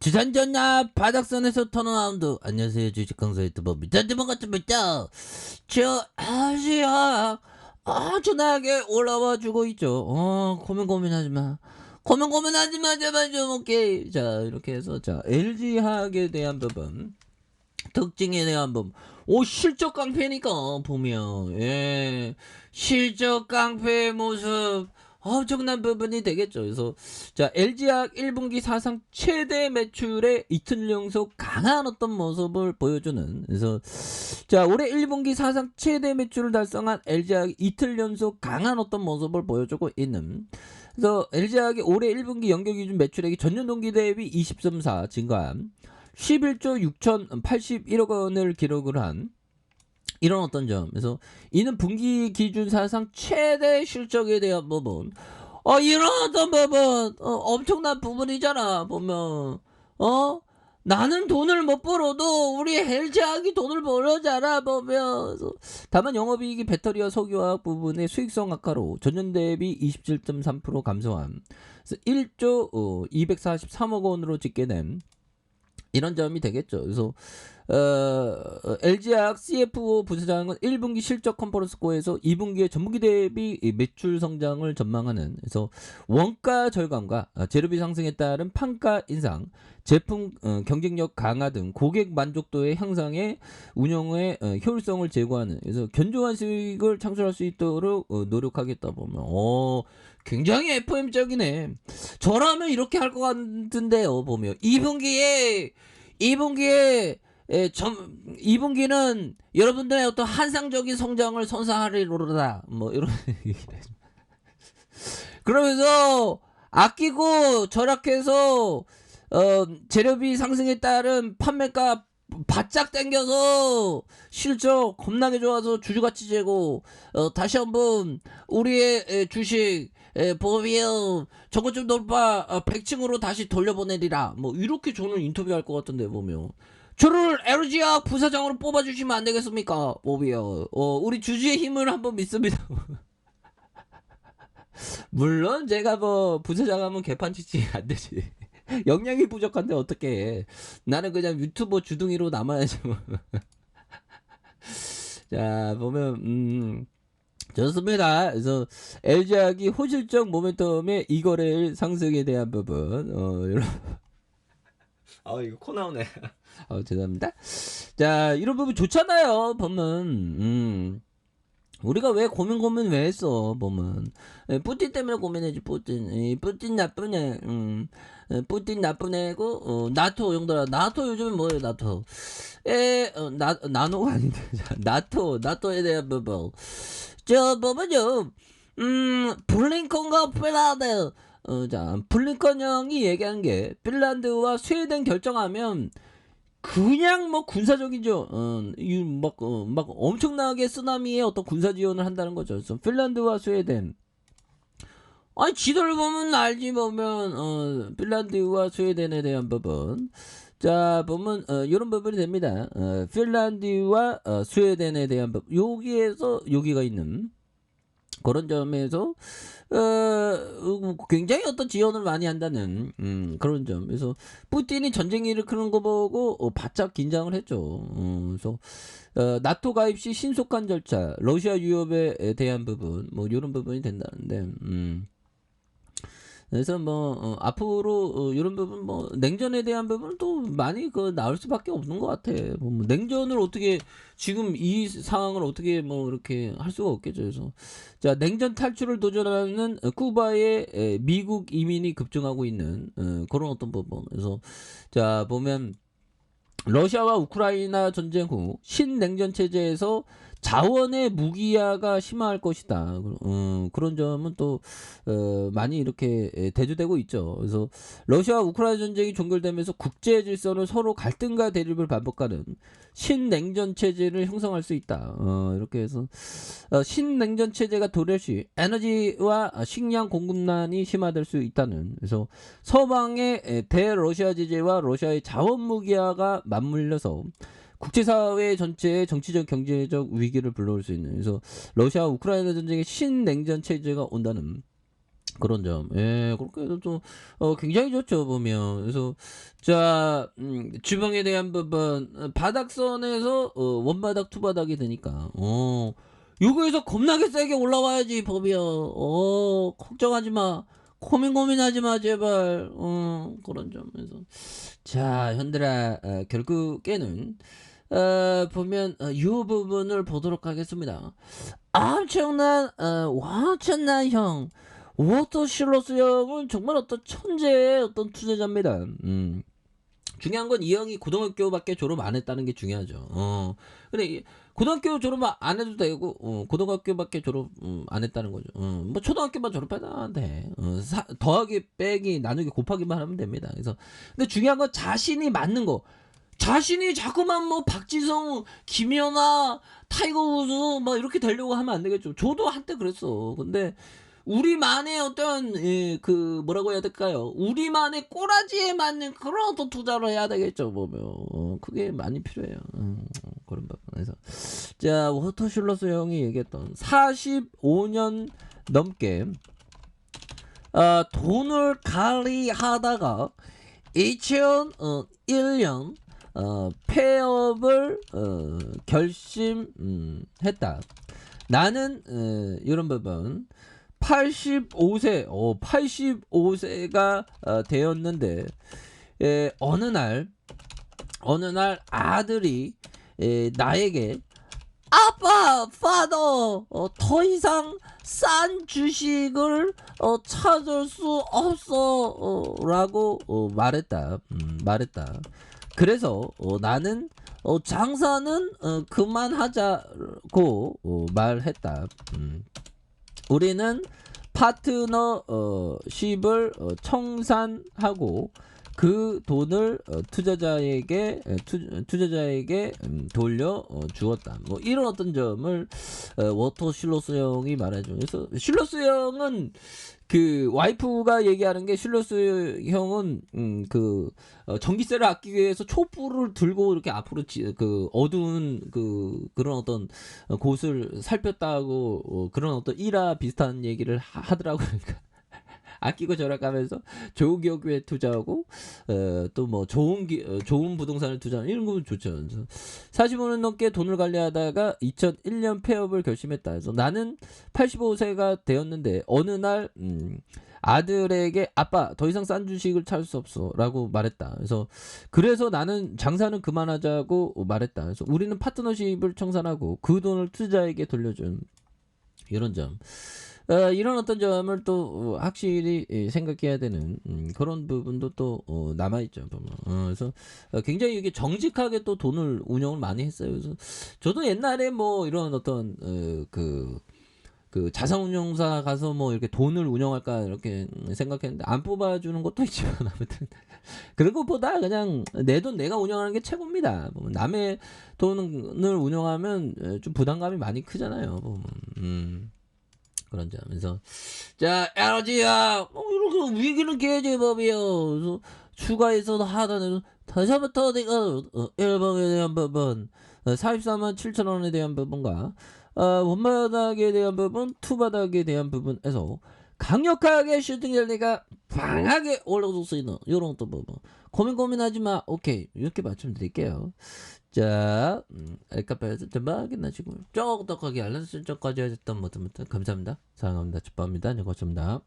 주산전야 바닥선에서 턴어라운드. 안녕하세요, 주식 강사 유튜버 미타드먼 같습니다. 저 아시아 아주 나게 올라와 주고 있죠. 고민하지마, 고민하지마, 제발 좀. 오케이. 자, 이렇게 해서 자 LG화학에 대한 부분, 특징에 대한 부분. 실적 깡패니까 보면, 실적 깡패의 모습 엄청난 부분이 되겠죠. 그래서 자 LG화학 1분기 사상 최대 매출의 이틀 연속 강한 어떤 모습을 보여주는, 그래서 자 올해 1분기 사상 최대 매출을 달성한 LG화학 이틀 연속 강한 어떤 모습을 보여주고 있는, 그래서 LG화학이 올해 1분기 연결 기준 매출액이 전년 동기 대비 20.4 증가한 11조 6,081억 원을 기록을 한 이런 어떤 점. 그래서 이는 분기 기준 사상 최대 실적에 대한 부분, 이런 어떤 부분, 엄청난 부분이잖아 보면. 나는 돈을 못 벌어도 우리 LG화학이 돈을 벌어잖아 보면. 그래서 다만 영업이익이 배터리와 석유화학 부분의 수익성 악화로 전년 대비 27.3% 감소한, 그래서 1조 243억 원으로 집계된 이런 점이 되겠죠. 그래서 LG화학 CFO 부사장은 1분기 실적 컨퍼런스콜에서 2분기에 전분기 대비 매출 성장을 전망하는, 그래서 원가 절감과 재료비 상승에 따른 판가 인상, 제품 경쟁력 강화 등 고객 만족도의 향상에 운영의 효율성을 제고하는, 그래서 견조한 수익을 창출할 수 있도록 노력하겠다 보면, 굉장히 FM적이네. 저라면 이렇게 할 것 같은데요 보면. 2분기는 여러분들의 어떤 한상적인 성장을 선사하리로다, 뭐 이런 그러면서 아끼고 절약해서 재료비 상승에 따른 판매가 바짝 당겨서 실적 겁나게 좋아서 주주가치 제고, 다시 한번 우리의 주식 보면 저거좀 돌파 100층으로 다시 돌려보내리라, 뭐 이렇게 저는 인터뷰할 것 같은데 보면. 저를 LG화학 부사장으로 뽑아주시면 안 되겠습니까 보면. 우리 주주의 힘을 한번 믿습니다. 물론 제가 뭐 부사장 하면 개판치지 안 되지. 역량이 부족한데 어떻게 해. 나는 그냥 유튜버 주둥이로 남아야지 뭐. 자 보면 좋습니다. 그래서 LG화학이 호실적 모멘텀의 이거래일 상승에 대한 부분, 이런 이거 코 나오네. 죄송합니다. 자 이런 부분 좋잖아요 보면. 우리가 왜 고민 왜 했어 보면. 뿌틴 때문에 고민했지. 뿌틴 나쁜 애. 뿌틴 나쁜 애고, 나토 용도라. 나토 요즘에 뭐예요 나토. 나노가 아닌데. 나토에 대한 부분. 저 부분요. 블링컨과 핀란드. 자 블링컨 형이 얘기한 게, 핀란드와 스웨덴 결정하면 그냥 뭐 군사적이죠. 막 엄청나게 쓰나미의 어떤 군사 지원을 한다는 거죠. 그래서 핀란드와 스웨덴. 지도를 보면 알지 보면. 핀란드와 스웨덴에 대한 부분. 자 보면 이런 부분이 됩니다. 핀란드와 스웨덴에 대한 부분. 여기에서 여기가 있는 그런 점에서 굉장히 어떤 지원을 많이 한다는 그런 점. 그래서 푸틴이 전쟁 일으키는 거 보고 바짝 긴장을 했죠. 그래서 나토 가입 시 신속한 절차, 러시아 유럽에 대한 부분, 뭐 이런 부분이 된다는데. 그래서 뭐 앞으로 이런 부분, 뭐 냉전에 대한 부분은 또 많이 나올 수밖에 없는 것 같아. 뭐 냉전을 어떻게, 지금 이 상황을 어떻게 뭐 이렇게 할 수가 없겠죠. 그래서 자 냉전 탈출을 도전하는 쿠바의 미국 이민이 급증하고 있는 그런 어떤 부분. 그래서 자 보면 러시아와 우크라이나 전쟁 후 신냉전 체제에서 자원의 무기화가 심화할 것이다. 그런 점은 또 많이 이렇게 대두되고 있죠. 그래서 러시아와 우크라이나 전쟁이 종결되면서 국제 질서는 서로 갈등과 대립을 반복하는 신냉전 체제를 형성할 수 있다. 이렇게 해서 신냉전 체제가 도래시 에너지와 식량 공급난이 심화될 수 있다는, 그래서 서방의 대러시아 제재와 러시아의 자원 무기화가 맞물려서 국제사회 전체의 정치적 경제적 위기를 불러올 수 있는, 그래서 러시아 우크라이나 전쟁의 신냉전 체제가 온다는 그런 점. 예. 그렇게 해서 좀 굉장히 좋죠 보면. 그래서 자 주방에 대한 부분 바닥선에서 원바닥 투바닥이 되니까 요거에서 겁나게 세게 올라와야지 법이야. 걱정하지 마. 고민하지 마 제발. 그런 점에서 자 현들아 결국에는 보면 요 부분을 보도록 하겠습니다. 엄청난 형. 워터 실로스 형은 정말 어떤 천재의 어떤 투자자입니다. 중요한 건 이 형이 고등학교밖에 졸업 안 했다는 게 중요하죠. 근데 고등학교 졸업 안 해도 되고, 고등학교밖에 졸업 안 했다는 거죠. 뭐 초등학교만 졸업해도 돼. 더하기 빼기 나누기 곱하기만 하면 됩니다. 그래서 근데 중요한 건 자신이 맞는 거. 자신이 자꾸만 뭐 박지성, 김연아, 타이거 우즈 막 이렇게 되려고 하면 안 되겠죠. 저도 한때 그랬어. 근데 우리만의 어떤 그 뭐라고 해야 될까요? 우리만의 꼬라지에 맞는 그런 어떤 투자를 해야 되겠죠. 보면 그게 많이 필요해요. 그런 부분에서 자 워터슐러스 형이 얘기했던 45년 넘게 돈을 관리하다가 2001년 폐업을 결심했다. 나는 이런 부분 85세가 되었는데 어느 날 아들이 나에게 아빠, 파더, 더 이상 싼 주식을 찾을 수 없어, 라고 말했다. 그래서 나는 장사는 그만하자고 말했다. 우리는 파트너십을 청산하고 그 돈을 투자자에게 돌려 주었다. 뭐 이런 어떤 점을 워터 실로스 형이 말해줘. 그래서 실로스 형은 그 와이프가 얘기하는 게 실로스 형은 전기세를 아끼기 위해서 촛불을 들고 이렇게 앞으로 그 어두운 그런 어떤 곳을 살폈다고 그런 어떤 일화 비슷한 얘기를 하더라고요. 그러니까 아끼고 절약하면서 좋은 기업에 투자하고 또 뭐 좋은 부동산을 투자하는 이런 거 좋죠. 45년 넘게 돈을 관리하다가 2001년 폐업을 결심했다. 그래서 나는 85세가 되었는데 어느 날 아들에게 아빠 더 이상 싼 주식을 찾을 수 없어라고 말했다. 그래서 나는 장사는 그만하자고 말했다. 그래서 우리는 파트너십을 청산하고 그 돈을 투자에게 돌려준 이런 점. 이런 어떤 점을 또 확실히 생각해야 되는 그런 부분도 또 남아있죠. 보면. 그래서 굉장히 이게 정직하게 또 돈을 운영을 많이 했어요. 그래서 저도 옛날에 뭐 이런 어떤 그 자산운용사 가서 뭐 이렇게 돈을 운영할까 이렇게 생각했는데 안 뽑아주는 것도 있지만 아무튼 그런 것보다 그냥 내 돈 내가 운영하는 게 최고입니다. 보면 남의 돈을 운영하면 좀 부담감이 많이 크잖아요. 보면. 그런 점에서 자 에너지야 이렇게 위기는 계제법이요. 그래서 추가해서도 하단에서 다시 한번 더 내가 1번에 대한 부분 44만 7천 원에 대한 부분과 원바닥에 대한 부분 투바닥에 대한 부분에서 강력하게 슈팅 젤리가 강하게 올라올 수 있는 이런 또 부분 고민하지 마. 오케이 이렇게 말씀드릴게요. 자, 알카페에서 대박이 나시고, 쩍떡하게 알람 설정까지 하셨던 모든 분들 감사합니다. 사랑합니다. 축복합니다. 네, 고맙습니다.